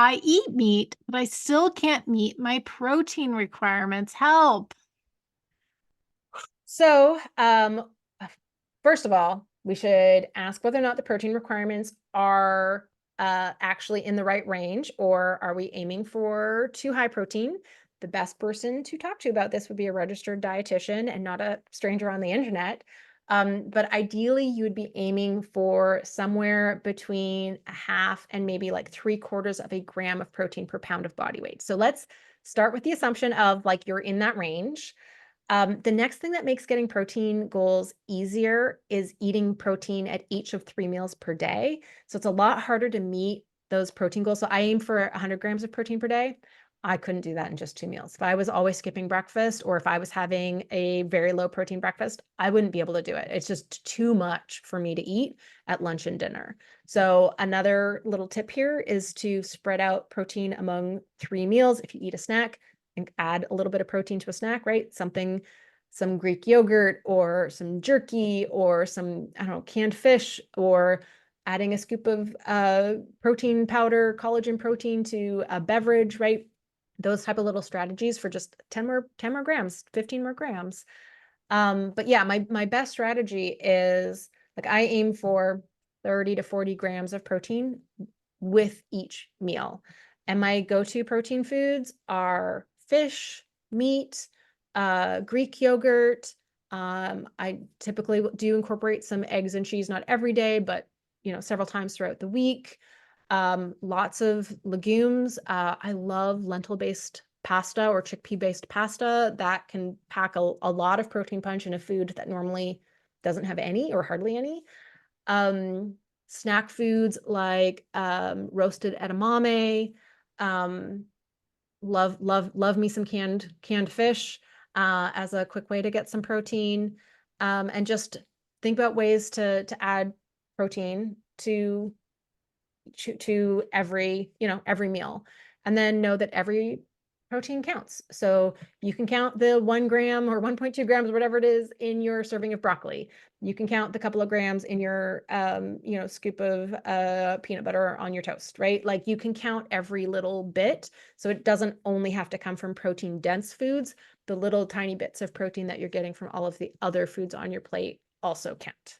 I eat meat, but I still can't meet my protein requirements. Help. So, first of all, we should ask whether or not the protein requirements are actually in the right range, or are we aiming for too high protein? The best person to talk to about this would be a registered dietitian and not a stranger on the internet. But ideally, you would be aiming for somewhere between a half and maybe like 3/4 of a gram of protein per pound of body weight. So let's start with the assumption of like you're in that range. The next thing that makes getting protein goals easier is eating protein at each of 3 meals per day. So it's a lot harder to meet those protein goals. So I aim for 100 grams of protein per day. I couldn't do that in just 2 meals. If I was always skipping breakfast or if I was having a very low protein breakfast, I wouldn't be able to do it. It's just too much for me to eat at lunch and dinner. So another little tip here is to spread out protein among 3 meals. If you eat a snack, and add a little bit of protein to a snack, right? Some Greek yogurt or some jerky or some, I don't know, canned fish, or adding a scoop of protein powder, collagen protein to a beverage, right? Those type of little strategies for just 10 more grams, 15 more grams. But yeah, my best strategy is like I aim for 30 to 40 grams of protein with each meal. And my go-to protein foods are fish, meat, Greek yogurt. I typically do incorporate some eggs and cheese, not every day, but several times throughout the week. Lots of legumes. I love lentil-based pasta or chickpea-based pasta. That can pack a lot of protein punch in a food that normally doesn't have any or hardly any. Um, Snack foods like roasted edamame. Um, love me some canned fish as a quick way to get some protein. And just think about ways to add protein to every meal, and then know that every protein counts. So you can count the 1 gram or 1.2 grams, whatever it is, in your serving of broccoli. You can count the couple of grams in your scoop of peanut butter on your toast, right? Like you can count every little bit, so it doesn't only have to come from protein dense foods. The little tiny bits of protein that you're getting from all of the other foods on your plate also count.